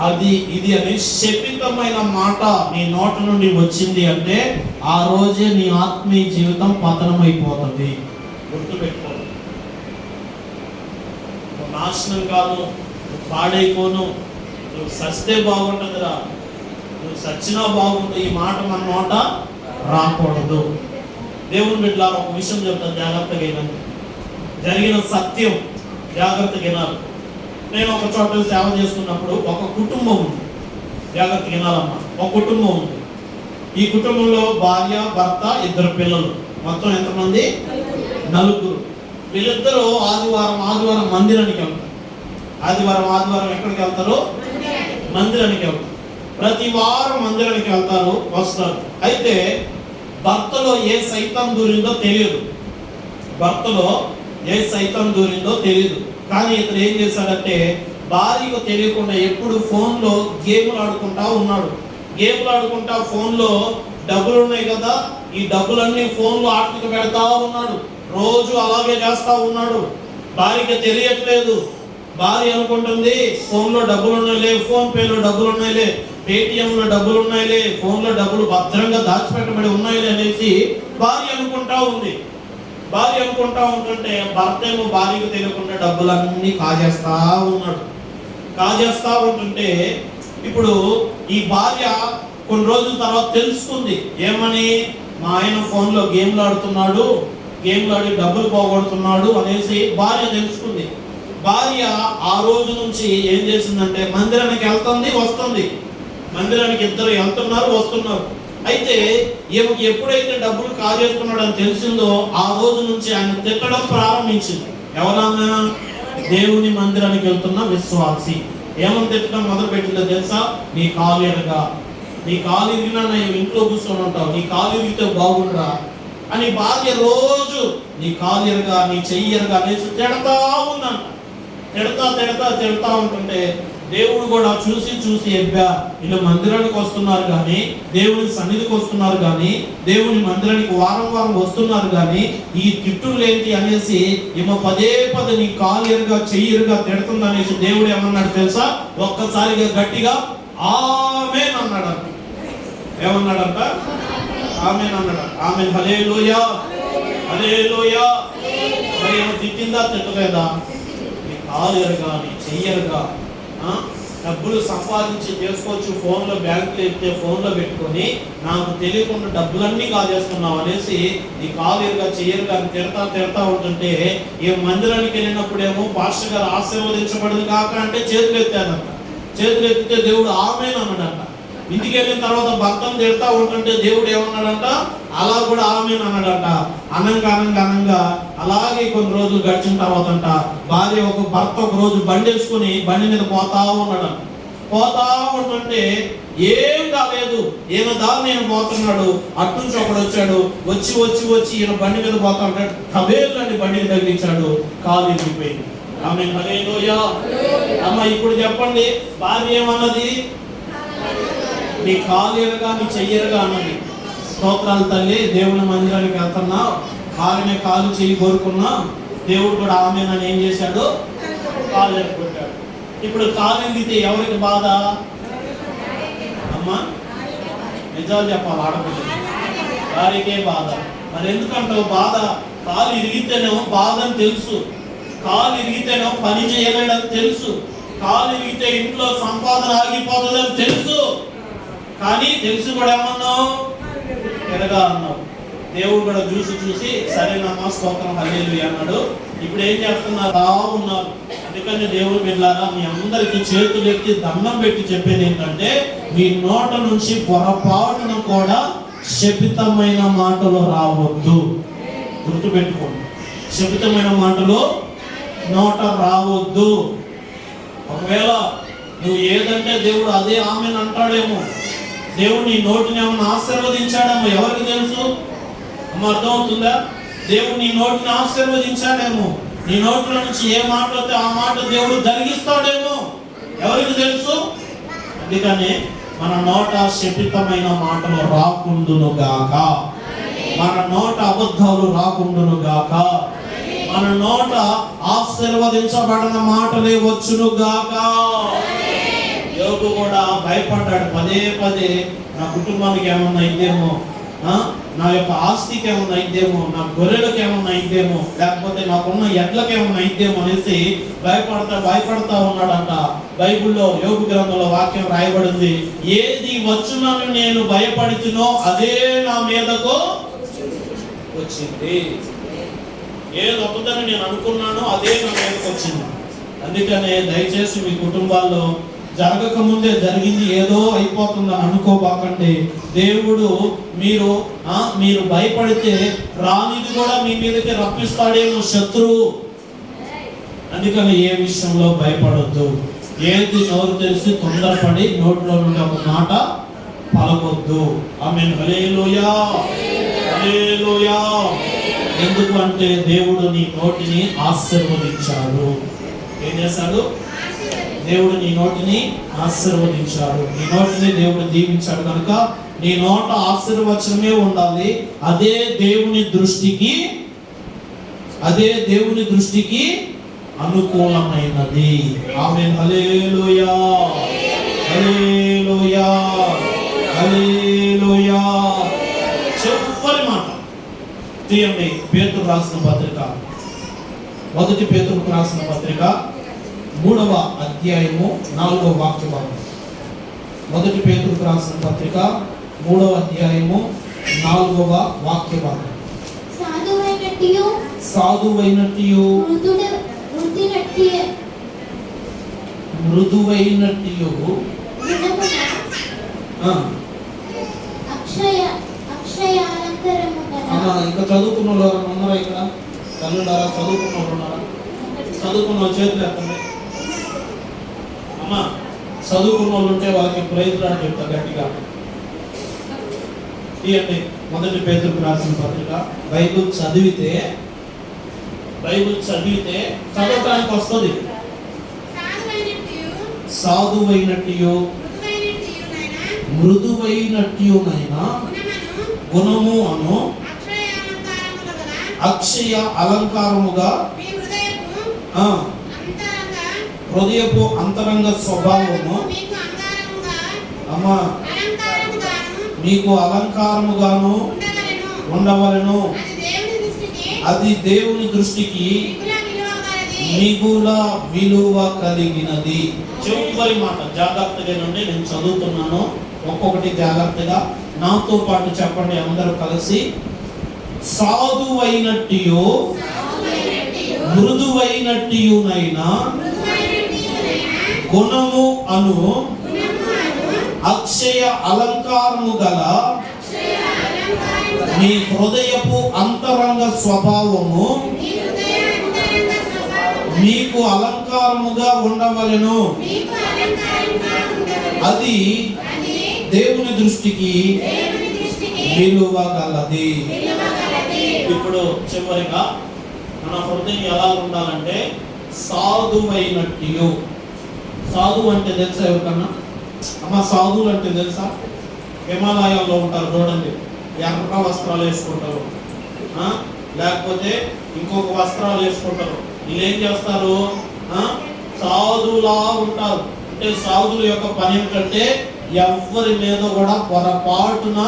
అది ఇది అనే శపితమైన మాట నీ నోట నుండి వచ్చింది అంటే ఆ రోజే నీ ఆత్మీయ జీవితం పతనమైపోతుంది. గుర్తుపెట్టుకో. నాశనం కాదు, పాడైపోను, నువ్వు సస్తే బాగుంటుందిరా, నువ్వు సచ్చినా బాగుంటుంది, ఈ మాట మన నోట రాకూడదు. దేవుని బిడ్డలారా, ఒక విషయం చెప్తాను, జాగ్రత్తగా వినండి. జరిగిన సత్యం జాగ్రత్తగా వినాలి. నేను ఒక చోట సేవ చేస్తున్నప్పుడు ఒక కుటుంబం ఉంది. జాగ్రత్తగా వినాలమ్మా. ఒక కుటుంబం ఉంది. ఈ కుటుంబంలో భార్య, భర్త, 2 పిల్లలు. మొత్తం ఎంతమంది? 4. వీళ్ళిద్దరూ ఆదివారం మందిరానికి వెళ్తారు. ఆదివారం ఎక్కడికి వెళ్తారు? మందిరానికి వెళ్తారు. ప్రతి వారం మందిరానికి వెళ్తారు, వస్తారు. అయితే భర్తలో ఏ సైతం దూరిందో తెలియదు. కానీ ఇతను ఏం చేశాడంటే భార్యకు తెలియకుండా ఎప్పుడు ఫోన్లో గేమ్లు ఆడుకుంటా ఉన్నాడు. ఫోన్లో డబ్బులు ఉన్నాయి కదా, ఈ డబ్బులన్నీ ఫోన్లో ఆటకు పెడతా ఉన్నాడు. రోజు అలాగే చేస్తా ఉన్నాడు. భార్యకి తెలియట్లేదు. భార్య అనుకుంటుంది ఫోన్లో డబ్బులు ఉన్నాయిలే, ఫోన్ పేలో డబ్బులు ఉన్నాయిలే, పేటిఎంలో డబ్బులు ఉన్నాయిలే, ఫోన్లో డబ్బులు భద్రంగా దాచిపెట్టబడి ఉన్నాయిలే అనేసి భార్య అనుకుంటా ఉంటుంటే భర్త ఏమో భార్యకు తెలియకుండా డబ్బులన్నీ కాజేస్తా ఉంటుంటే ఇప్పుడు ఈ భార్య కొన్ని రోజుల తర్వాత తెలుసుకుంది. ఏమని? మా ఆయన ఫోన్లో గేమ్లు ఆడి డబ్బులు పోగొడుతున్నాడు అనేసి భార్య తెలుసుకుంది. భార్య ఆ రోజు నుంచి ఏం చేసిందంటే మందిరానికి వెళ్తుంది, వస్తుంది. మందిరానికి ఇద్దరు వెళ్తున్నారు, వస్తున్నారు. అయితే ఈమెకి ఎప్పుడైతే డబ్బులు కాజేస్తున్నాడు అని తెలిసిందో ఆ రోజు నుంచి ఆయన తిట్టడం ప్రారంభించింది. ఎవరన్నా? దేవుని మందిరానికి వెళ్తున్న విశ్వాసి. ఏమని తిట్టడం మొదలు పెట్టిందో తెలుసా? నీ కాలు ఇరిగినా ఇంట్లో కూర్చొని ఉంటావు, నీ కాలు ఇరిగితే బాగుండరా అని భార్య రోజు నీ కాలు ఇరగా, నీ చెయ్యి ఇరగా అనేసి తిడతా ఉందంట. తిడతా ఉంటుంటే దేవుడు కూడా చూసి ఎబ్బా, వీళ్ళు మందిరానికి వస్తున్నారు కానీ, దేవుని సన్నిధికి వస్తున్నారు కానీ, దేవుని మందిరానికి వారం వస్తున్నారు కానీ ఈ తిట్టులు ఏంటి అనేసి ఈమె పదే నీ కాలు ఎరుగా, చెయ్యి ఎరుగా తిడుతుంది అనేసి దేవుడు ఏమన్నాడు తెలుసా? ఒక్కసారిగా గట్టిగా ఆమేన్ అన్నాడంట. ఏమన్నాడంట? ఆమేన్ అన్నాడు. ఆమేన్. హల్లెలూయా, హల్లెలూయా. మరి ఏమో తిట్టిందా, తిట్టలేదా? నీ కాలు ఎరుగా, నీ చెయ్యి ఎరుగా, డబ్బులు సంపాదించి చేసుకోవచ్చు, ఫోన్లో బ్యాంకులో ఎత్తే ఫోన్లో పెట్టుకొని నాకు తెలియకుండా డబ్బులన్నీ కాజేస్తున్నావు అనేసి నీ కాలుగా చెయ్యరుగా తిడతా ఉంటుంటే ఈ మందిరానికి వెళ్ళినప్పుడేమో పాస్టర్ గారు ఆశీర్వదించబడింది కాక అంటే చేతులు ఎత్తాడంట. చేతులు ఎత్తితే దేవుడు ఆమేన్ అన్నాడంట. ఇంటికి వెళ్ళిన తర్వాత భర్తను తిడతా ఉంటుంటే దేవుడు ఏమన్నాడంట? అలా కూడా ఆమె అన్నాడట. అనంగా అలాగే కొన్ని రోజులు గడిచిన తర్వాత అంట భర్త ఒక రోజు బండి వేసుకుని బండి మీద పోతా ఉన్నాడు. పోతా ఉంటుంటే ఏం కాలేదు, ఈయన దారి నేను పోతున్నాడు, అట్నుంచి ఒకడు వచ్చాడు, వచ్చి ఈయన బండి మీద పోతా ఉంటాడు, కబేర్లని బండిని తగిలించాడు, కాలు ఇరిగిపోయింది. ఆమె హల్లెలూయా. అమ్మ ఇప్పుడు చెప్పండి, భార్య ఏమన్నది? నీ కాలు ఎరగా నీ చెయ్యరుగా అన్నది. స్తోత్రాలు తల్లి, దేవుని మందిరానికి వెళ్తున్నా, కాలునే కాలు చెయ్యి కోరుకున్నా, దేవుడు కూడా ఆమె నన్ను ఏం చేశాడు? కాలు ఎరగొట్టాడు. ఇప్పుడు కాలు ఎరిగితే ఎవరికి బాధ? అమ్మా నిజాలు చెప్పాలి, ఆడపిల్ల వారికే బాధ. మరి ఎందుకంటావు బాధ? కాలు ఇరిగితేనేమో బాధ అని తెలుసు, కాలు ఇరిగితేనేమో పని చేయలేడని తెలుసు, కాలు ఇరిగితే ఇంట్లో సంపాదన ఆగిపోతుందని తెలుసు. కానీ తెలిసి కూడా ఏమన్నావు? ఎరగా అన్నావు. దేవుడు కూడా చూసి సరేనమ్మా స్తోత్రం హల్లెలూయా అన్నాడు. ఇప్పుడు ఏం చేస్తున్నారు? ఉన్నారు. అందుకని దేవుడు బిడ్డలారా, మీ అందరికీ చేతులు ఎత్తి దండం పెట్టి చెప్పేది ఏంటంటే, మీ నోట నుంచి పొరపాటున కూడా శపితమైన మాటలు రావద్దు. గుర్తుపెట్టుకోండి, శపితమైన మాటలు నోట రావద్దు. ఒకవేళ నువ్వు ఏదంటే దేవుడు అదే ఆమెను అంటాడేమో. దేవుడు నీ నోటిని ఏమన్నా ఆశీర్వదించాడేమో, ఎవరికి తెలుసు? అమ్మ అర్థమవుతుందా? దేవుడు నీ నోటిని ఆశీర్వదించాడేమో, నీ నోట్లో నుంచి ఏ మాట వస్తే ఆ మాట దేవుడు జరిగిస్తాడేమో, ఎవరికి తెలుసు? అందుకని మన నోట శపితమైన మాటలు రాకుండును గాక, మన నోట అబద్ధాలు రాకుండును గాక, మన నోట ఆశీర్వదించబడిన మాటలే వచ్చును గాక. యోగు కూడా భయపడ్డాడు పదే, నా కుటుంబానికి ఏమన్నా అయిందేమో, నా యొక్క ఆస్తికి ఏమన్నా అయిందేమో, నా గొర్రెలకు ఏమన్నా అయిందేమో, లేకపోతే నాకున్న ఎడ్లకి ఏమన్నా అయిందేమో అనేసి భయపడతా ఉన్నాడంట. బైబిల్లో యోగు గ్రంథంలో వాక్యం రాయబడింది, ఏది వచ్చునని నేను భయపడుతునో అదే నా మీదకు వచ్చింది. ఏది ఒక్కదని నేను అనుకున్నానో అదే నా మీదకు వచ్చింది. అందుకనే దయచేసి మీ కుటుంబాల్లో జరగక ముందే జరిగింది ఏదో అయిపోతుందని అనుకోబాకండి. దేవుడు మీరు భయపడితే రానిది కూడా మీ మీదకి రప్పిస్తాడేమో శత్రువు. అందుకని ఏ విషయంలో భయపడొద్దు. ఏది నోరు తెలిసి తొందరపడి నోట్లో నుండి ఒక మాట పలకొద్దు. ఆమేన్ హల్లెలూయా, హల్లెలూయా. ఎందుకు అంటే దేవుడు నీ నోటిని ఆశీర్వదించాడు. ఏం చేశాడు? దేవుడు నీ నోటిని ఆశీర్వదించాడు, నీ నోటిని దేవుడు దీవించాడు. కనుక నీ నోట ఆశీర్వచనమే ఉండాలి. అదే దేవుని దృష్టికి అనుకూలమైనది. ఆమేన్ హల్లెలూయా, హల్లెలూయా, హల్లెలూయా. చివరి మాట తీయండి. పేతురు రాసిన పత్రిక, మొదటి పేతురుకు రాసిన పత్రిక 3వ అధ్యాయము 4వ వాక్య భాగం. మొదటి పేతురుకు రాసిన పత్రిక 3వ అధ్యాయము 4వ వాక్య భాగం. సాధువైనట్టియు మృదువైనట్టియు ఇంకా చదువుకున్న వాళ్ళు ఉన్నారా? ఇక్కడ తల్లుడారా? చదువుకున్న వాళ్ళు ఉన్నారా? చదువుకున్న వాళ్ళు చేతులు ఎత్తండి. అమ్మా చదువుకున్న వాళ్ళు ఉంటే వాళ్ళకి ప్రైజ్ రాని చెప్తా గట్టిగా. తీయండి మొదటి పేతురుకు రాసిన పత్రిక. బైబిల్ చదివితే చదవటానికి వస్తుంది. సాధువైనట్టు మృదువైనట్టునైనా గుణము అను అక్షయ అలంకారముగా హృదయపు అంతరంగ స్వభావము అమ్మా మీకు అలంకారముగాను ఉండవలెను. అది దేవుని దృష్టికి మిగుల విలువ కలిగినది. చివరి మాట జాగ్రత్తగా నుండి నేను చదువుతున్నాను, ఒక్కొక్కటి జాగ్రత్తగా నాతో పాటు చెప్పండి అందరూ కలిసి. సాధువైనట్టు మృదువైనట్టునైనా గుణము అను అక్షయ అలంకారము గల నీ హృదయపు అంతరంగ స్వభావము మీకు అలంకారముగా ఉండవలెను. అది దేవుని దృష్టికి విలువ గలది. ఇప్పుడు చివరిగా మన హృదయం ఎలా ఉండాలంటే సాధువైనట్టు. సాధువు అంటే తెలుసా ఎవరికన్నా? అమ్మ, సాధువులు అంటే తెలుసా? హిమాలయాల్లో ఉంటారు చూడండి, ఎర్ర వస్త్రాలు వేసుకుంటారు, లేకపోతే ఇంకొక వస్త్రాలు వేసుకుంటారు. వీళ్ళు ఏం చేస్తారు? సాధువులా ఉంటారు. అంటే సాధువుల యొక్క పని ఏమిటంటే ఎవరి మీద కూడా పొరపాటున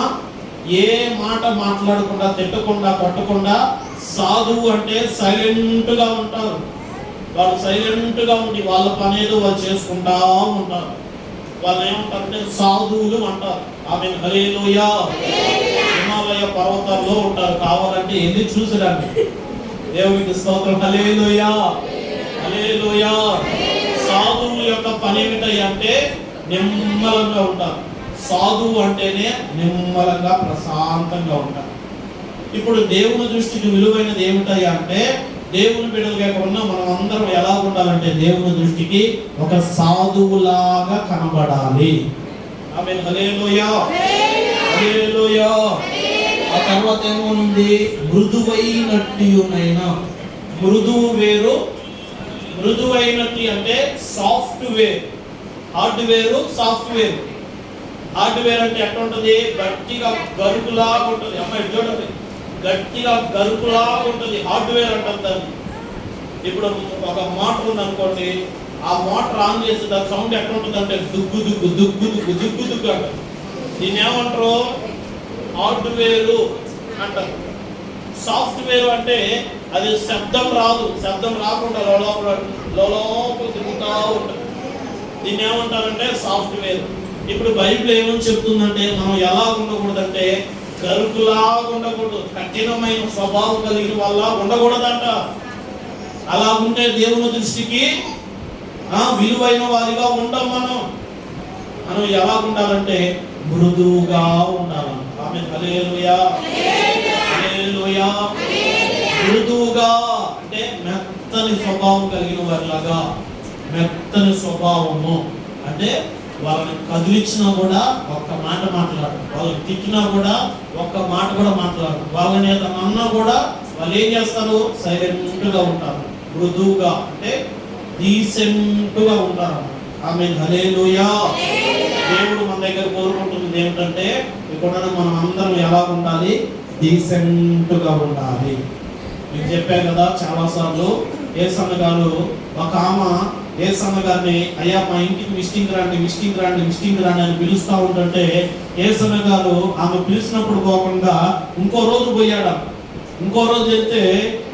ఏ మాట మాట్లాడకుండా, తిట్టకుండా, కొట్టకుండా. సాధువు అంటే సైలెంట్గా ఉంటారు. వాళ్ళు సైలెంట్గా ఉండి వాళ్ళ పని ఏదో వాళ్ళు చేసుకుంటా ఉంటారు. వాళ్ళు ఏమంటారంటే సాధువులు అంటారు. ఆమె హల్లెలూయా. హిమాలయ పర్వతాల్లో ఉంటారు. కావాలంటే ఎన్ని చూసిరండి. దేవునికి స్తోత్రం. హల్లెలూయా, హల్లెలూయా. సాధువుల యొక్క పని ఏమిటంటే నిమ్మలంగా ఉంటారు. సాధువు అంటేనే నిమ్మలంగా, ప్రశాంతంగా ఉంటారు. ఇప్పుడు దేవుని దృష్టికి విలువైనది ఏమిటయ్యా అంటే, దేవుని బిడ్డలుగా ఉన్న మనం అందరం ఎలా ఉండాలంటే దేవుని దృష్టికి ఒక సాధువులాగా కనబడాలి. ఆమేన్, హల్లెలూయా, హల్లెలూయా. ఆ తర్వాత ఏమోనుంది? మృదువైనట్లునైనా. మృదువు వేరు, మృదువైనట్టు అంటే సాఫ్ట్వేర్. Hardware, software. హార్డ్వేర్ అంటే ఎట్లా ఉంటుంది? గట్టిగా గరుకులాగా ఉంటుంది. అమ్మాయి చూడండి, గట్టిగా గరుకులాగా ఉంటుంది. హార్డ్వేర్ అంటారు దాన్ని. ఇప్పుడు ఒక మోటార్ ఉంది అనుకోండి, ఆ మోటార్ ఆన్ చేస్తే దాని సౌండ్ ఎట్లా ఉంటుంది అంటే దుగ్గు దుగ్గు దుగ్గు దుగ్గు దుగ్గు దుగ్గు అంటారు. దీన్ని ఏమంటారు? హార్డ్వేరు అంటారు. సాఫ్ట్వేర్ అంటే అది శబ్దం రాదు, శబ్దం రాకుండా లోపల తిరుగుతూ ఉంటుంది. దీన్ని ఏమంటారంటే సాఫ్ట్వేర్. ఇప్పుడు బైబిల్ ఏమని చెప్తుందంటే మనం ఎలా ఉండకూడదంటే గరుకులాగా ఉండకూడదు, కఠినమైన స్వభావం కలిగిన వల్ల ఉండకూడదంట. అలా ఉంటే దేవుని దృష్టికి విలువైన వారిగా ఉంటాం. మనం ఎలా ఉండాలంటే మృదువుగా ఉండాలంట. ఆమేన్, హల్లెలూయా, హల్లెలూయా. మృదువుగా అంటే మెత్తని స్వభావం కలిగిన వారిలాగా. మెత్తని స్వభావము అంటే వాళ్ళని కదిలించినా కూడా ఒక్క మాట మాట్లాడరు, వాళ్ళని తిట్టినా కూడా ఒక్క మాట కూడా మాట్లాడరు, వాళ్ళని ఏదైనా అన్నా కూడా వాళ్ళు ఏం చేస్తారు? సైలెంట్గా ఉంటారు. మృదువుగా అంటే డీసెంట్గా ఉంటారు. ఆమేన్, హల్లెలూయా. దేవుడు మన దగ్గర కోరుకుంటుంది ఏమిటంటే ఇక్కడ మనం అందరం ఎలా ఉండాలి? డీసెంట్గా ఉండాలి. మీకు చెప్పాను కదా చాలాసార్లు. యేసన్న గారు ఒక ఆమె యేసన్న గారిని, అయ్యా మా ఇంటికి విజిటింగ్ రండి, విజిటింగ్ రండి, విజిటింగ్ రండి అని పిలుస్తూ ఉంటుంటే యేసన్న గారు ఆమె పిలిచినప్పుడు పోకుండా ఇంకో రోజు పోయాడు. ఇంకో రోజు వెళ్తే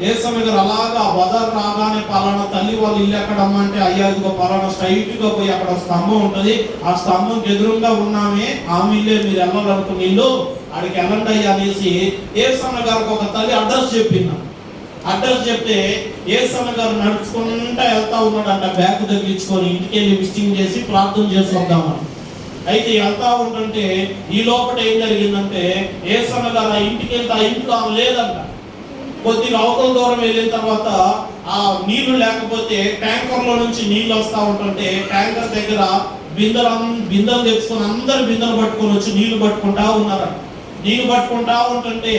యేసన్న గారు అలాగా బజార్ రాగానే పలానా తల్లి వాళ్ళు ఇల్లు ఎక్కడమ్మా అంటే, అయ్యా ఇదిగో పలానా స్ట్రైట్గా పోయి అక్కడ స్తంభం ఉంటుంది, ఆ స్తంభం ఎదురుగా ఉన్నామే ఆమె ఇల్లే, మీరు వెళ్ళాలనుకున్న ఇల్లు, ఆడికి వెళ్ళండి అయ్యా అనేసి యేసన్న గారికి ఒక తల్లి అడ్రస్ చెప్పింది. అడ్రస్ చెప్తే యేసన్న గారు నడుచుకుంటా వెళ్తా ఉన్నాడంట, బ్యాగ్ తగిలించుకొని ఇంటికి వెళ్ళి విజిటింగ్ చేసి ప్రార్థన చేసి వద్దామని. అయితే వెళ్తా ఉంటుంటే ఈ లోపల ఏం జరిగిందంటే యేసన్న గారు ఆ ఇంటికి వెళ్తే ఆ ఇంట్లో ఆమె లేదంట. కొద్దిగా అవతల దూరం వెళ్ళిన తర్వాత ఆ నీళ్లు లేకపోతే ట్యాంకర్లో నుంచి నీళ్లు వస్తూ ఉంటుంటే ట్యాంకర్ దగ్గర బిందెలు తెచ్చుకొని అందరు బిందెలు పట్టుకొని వచ్చి నీళ్లు పట్టుకుంటా ఉన్నారంట. నీళ్లు పట్టుకుంటా ఉంటుంటే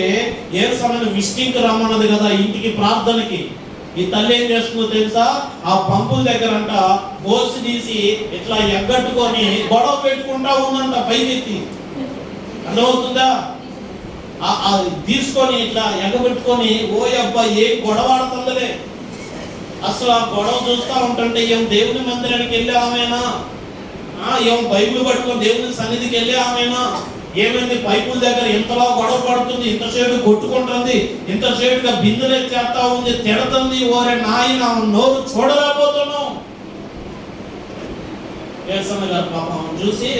యేసన్నని విజిటింగ్కి రమ్మన్నది కదా ఇంటికి ప్రార్థనకి. ఈ తల్లి ఏం చేస్తుందో తెలుసా? ఆ పంపుల దగ్గరంట గోసి తీసి ఇట్లా ఎగ్గట్టుకొని గొడవ పెట్టుకుంటా ఉందంట పైకెత్తి. అర్థమవుతుందా? తీసుకొని ఇట్లా ఎగ్గబెట్టుకొని ఓ అబ్బా ఏ గొడవ ఆడుతుందలే. అసలు ఆ గొడవ చూస్తూ ఉంటుంటే ఏం దేవుని మందిరానికి వెళ్ళే ఆమెనా, ఏం బైబిల్ పట్టుకొని దేవుని సన్నిధికి వెళ్ళే ఆమెనా? ఏమైంది? పైపుల దగ్గర ఇంతలా గొడవ పడుతుంది, ఇంతసేపు కొట్టుకుంటుంది, ఇంతసేపుగా బిందులు చేస్తా ఉంది, తిడుతుంది. ఓరే నాయన నోరు చూడలేకపోతున్నాం. యేసన్న గారు పాపం చూసి,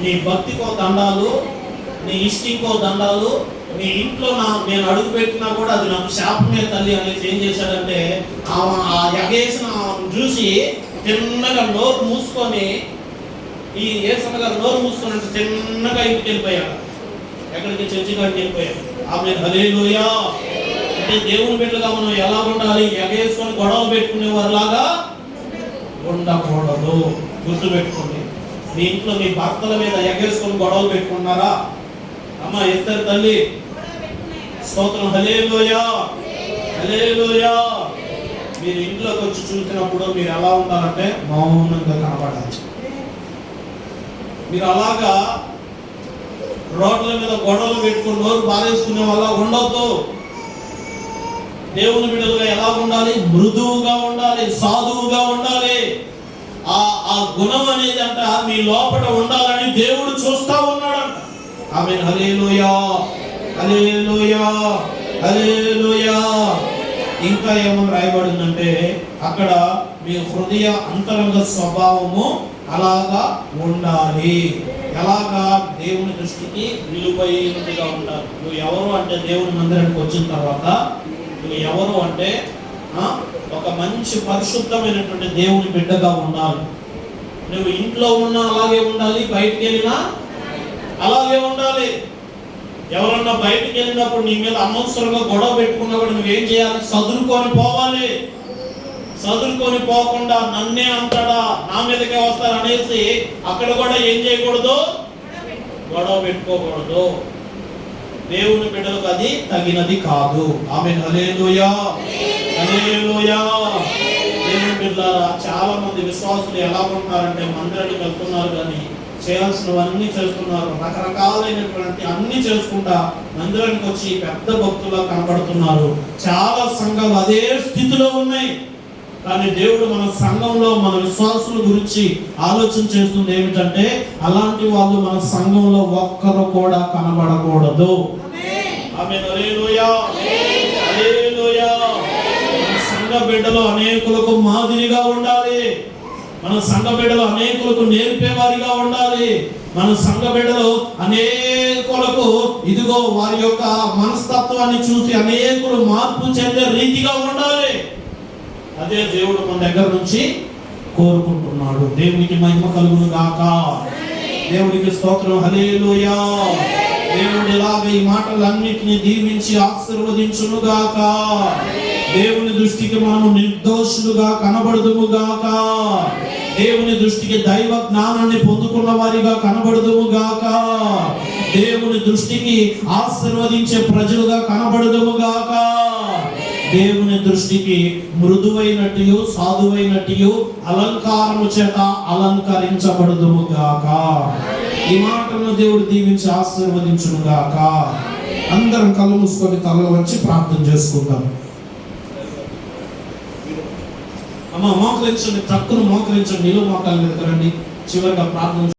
నీ భక్తికో దండాలు, నీ ఇష్టికో దండాలు, నీ ఇంట్లో నేను అడుగు పెట్టినా కూడా అది నాకు శాపమే తల్లి అనేసి ఏం చేశాడంటే ఆ ఎగేసిన చూసి తిన్నగా నోరు మూసుకొని, ఈ యేసన్న గారు నోరు మూసుకొని తిన్నగా ఇంటికి వెళ్ళిపోయాడు. ఎక్కడికి చర్చి కాడికి వెళ్ళిపోయాం. ఆమె హల్లెలూయా. అంటే దేవుని బిడ్డలుగా మనం ఎలా ఉండాలి? ఎగేసుకొని గొడవ పెట్టుకునే వారిలాగా ఉండకూడదు. గుర్తు పెట్టుకోండి. మీ ఇంట్లో మీ భర్తల మీద ఎగేసుకొని గొడవలు పెట్టుకున్నారా? అమ్మ ఎస్తర్ తల్లి స్తోత్రం. హల్లెలూయా, హల్లెలూయా. మీరు ఇంట్లోకి వచ్చి చూసినప్పుడు మీరు ఎలా ఉండాలంటే మౌనంగా కనబడాలి. మీరు అలాగా రోడ్ల మీద గొడవలు పెట్టుకుని నోరు బారేసుకునే వల్ల ఉండొద్దు. దేవుని బిడ్డలుగా ఎలా ఉండాలి? మృదువుగా ఉండాలి, సాధువుగా ఉండాలి. ఆ గుణం అనేది అంట మీ లోపల ఉండాలని దేవుడు చూస్తా ఉన్నాడంట. ఆమేన్. హల్లెలూయా, హల్లెలూయా, హల్లెలూయా. ఇంకా ఏమని రాయబడిందంటే అక్కడ మీ హృదయ అంతరంగ స్వభావము అలాగా ఉండాలి. ఎలాగా? దేవుని దృష్టికి విలువైనదిగా ఉండాలి. నువ్వు ఎవరు అంటే దేవుని మందిరానికి వచ్చిన తర్వాత నువ్వు ఎవరు అంటే ఒక మంచి పరిశుద్ధమైనటువంటి దేవుని బిడ్డగా ఉండాలి. నువ్వు ఇంట్లో ఉన్నా అలాగే ఉండాలి, బయటికి వెళ్ళినా అలాగే ఉండాలి. ఎవరన్నా బయటికి వెళ్ళినప్పుడు నీ మీద అనవసరంగా గొడవ పెట్టుకున్నా కూడా నువ్వేం చేయాలి? సదురుకొని పోవాలి. సదురుకొని పోకుండా నన్నే అంటాడా, నా మీదకే వస్తారు అనేసి అక్కడ కూడా ఏం చేయకూడదు? గొడవ పెట్టుకోకూడదు. దేవుని బిడ్డలకు అది తగినది కాదు. ఆమేన్. హల్లెలూయా, హల్లెలూయా. దేవుని బిడ్డలారా, చాలా మంది విశ్వాసులు ఎలా ఉంటున్నారంటే మందిరానికి వెళ్తున్నారు కానీ చేయాల్సినవన్నీ చేస్తున్నారు, రకరకాలైనటువంటి అన్ని చేసుకుంటా మందిరానికి వచ్చి పెద్ద భక్తులా కనబడుతున్నారు. చాలా సంఘాలు అదే స్థితిలో ఉన్నాయి. కానీ దేవుడు మన సంఘంలో మన విశ్వాసుల గురించి ఆలోచన చేస్తుంది ఏమిటంటే అలాంటి వాళ్ళు మన సంఘంలో ఒక్కరు కూడా కనబడకూడదు. ఆమేన్. హల్లెలూయా, హల్లెలూయా. మన సంఘ బిడ్డలు అనేకులకు మాదిరిగా ఉండాలి. మన సంఘ బిడ్డలు అనేకులకు నేర్పేవారిగా ఉండాలి. మన సంఘ బిడ్డలు అనేకులకు ఇదిగో వారి యొక్క మనస్తత్వాన్ని చూసి అనేకులు మార్పు చెందే రీతిగా ఉండాలి. అదే దేవుడు మన దగ్గర నుంచి కోరుకుంటున్నాడు. దేవునికి మహిమ కలుగును గాక. దేవునికి స్తోత్రం. హల్లెలూయా. దేవుడు ఇలాగ ఈ మాటలన్నిటిని దీవించి ఆశీర్వదించును గాక. దేవుని దృష్టికి మనము నిర్దోషులుగా కనబడుదుము గాక. దేవుని దృష్టికి దైవ జ్ఞానాన్ని పొందుకున్న వారిగా కనబడుదుము గాక. దేవుని దృష్టికి ఆశీర్వదించే ప్రజలుగా కనబడుదుము గాక. దేవుని దృష్టికి మృదువైనట్టు సాధువైనట్టు అలంకారము చేత అలంకరించబడుదుము గాక. ఈ మాటలను దేవుడు దీవించి ఆశీర్వదించును గాక. అందరం కళ్ళు మూసుకొని తలలో వచ్చి ప్రార్థన చేసుకుందాం. అమ్మ మోకరించండి, ట్రక్కును మోకరించండి, నిలువ మోకాల మీద రండి. చివరిగా ప్రార్థన